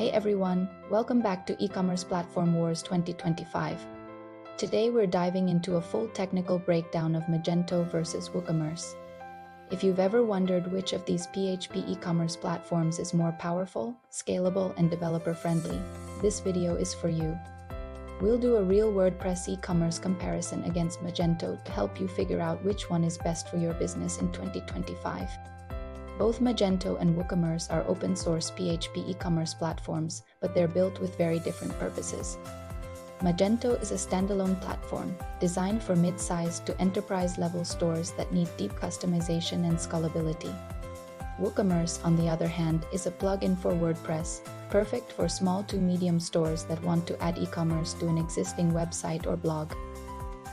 Hey everyone, welcome back to E-commerce Platform Wars 2025. Today we're diving into a full technical breakdown of Magento versus WooCommerce. If you've ever wondered which of these PHP e-commerce platforms is more powerful, scalable, and developer-friendly, this video is for you. We'll do a real WordPress e-commerce comparison against Magento to help you figure out which one is best for your business in 2025. Both Magento and WooCommerce are open-source PHP e-commerce platforms, but they're built with very different purposes. Magento is a standalone platform, designed for mid-sized to enterprise-level stores that need deep customization and scalability. WooCommerce, on the other hand, is a plugin for WordPress, perfect for small to medium stores that want to add e-commerce to an existing website or blog.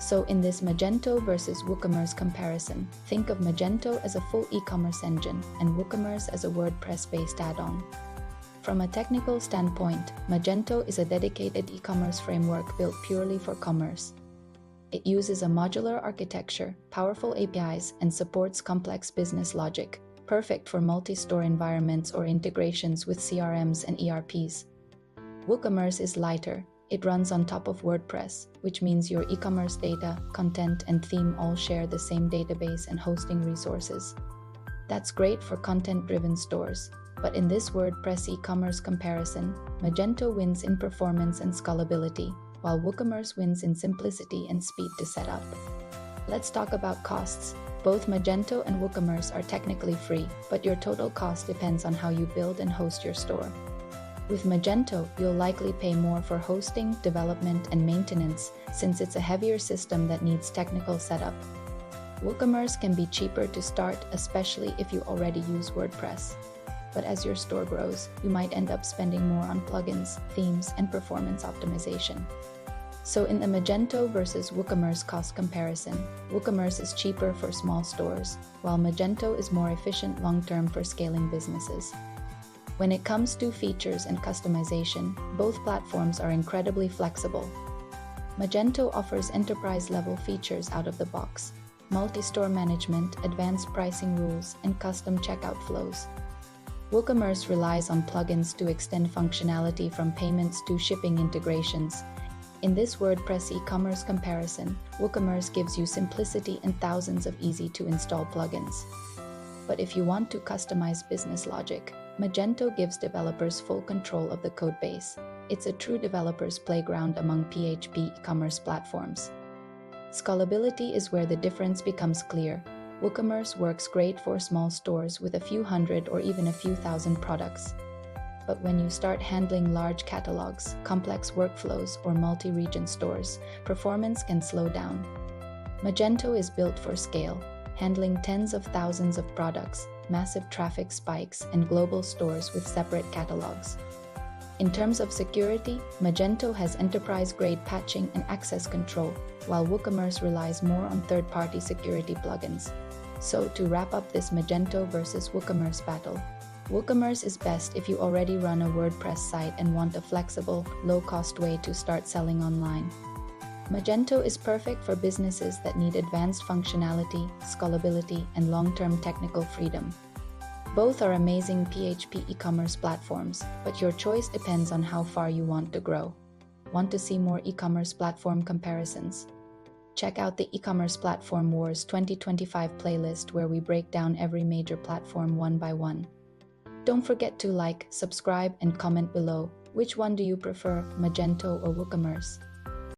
So in this Magento versus WooCommerce comparison, think of Magento as a full e-commerce engine and WooCommerce as a WordPress-based add-on. From a technical standpoint, Magento is a dedicated e-commerce framework built purely for commerce. It uses a modular architecture, powerful APIs, and supports complex business logic, perfect for multi-store environments or integrations with CRMs and ERPs. WooCommerce is lighter. It runs on top of WordPress, which means your e-commerce data, content, and theme all share the same database and hosting resources. That's great for content-driven stores, but in this WordPress e-commerce comparison, Magento wins in performance and scalability, while WooCommerce wins in simplicity and speed to set up. Let's talk about costs. Both Magento and WooCommerce are technically free, but your total cost depends on how you build and host your store. With Magento, you'll likely pay more for hosting, development, and maintenance, since it's a heavier system that needs technical setup. WooCommerce can be cheaper to start, especially if you already use WordPress. But as your store grows, you might end up spending more on plugins, themes, and performance optimization. So in the Magento versus WooCommerce cost comparison, WooCommerce is cheaper for small stores, while Magento is more efficient long-term for scaling businesses. When it comes to features and customization, both platforms are incredibly flexible. Magento offers enterprise-level features out of the box, multi-store management, advanced pricing rules, and custom checkout flows. WooCommerce relies on plugins to extend functionality from payments to shipping integrations. In this WordPress e-commerce comparison, WooCommerce gives you simplicity and thousands of easy-to-install plugins. But if you want to customize business logic, Magento gives developers full control of the codebase. It's a true developer's playground among PHP e-commerce platforms. Scalability is where the difference becomes clear. WooCommerce works great for small stores with a few hundred or even a few thousand products. But when you start handling large catalogs, complex workflows, or multi-region stores, performance can slow down. Magento is built for scale, handling tens of thousands of products, massive traffic spikes, and global stores with separate catalogs. In terms of security, Magento has enterprise-grade patching and access control, while WooCommerce relies more on third-party security plugins. So to wrap up this Magento versus WooCommerce battle, WooCommerce is best if you already run a WordPress site and want a flexible, low-cost way to start selling online. Magento is perfect for businesses that need advanced functionality, scalability, and long-term technical freedom. Both are amazing PHP e-commerce platforms, but your choice depends on how far you want to grow. Want to see more e-commerce platform comparisons? Check out the E-commerce Platform Wars 2025 playlist where we break down every major platform one by one. Don't forget to like, subscribe, and comment below. Which one do you prefer, Magento or WooCommerce?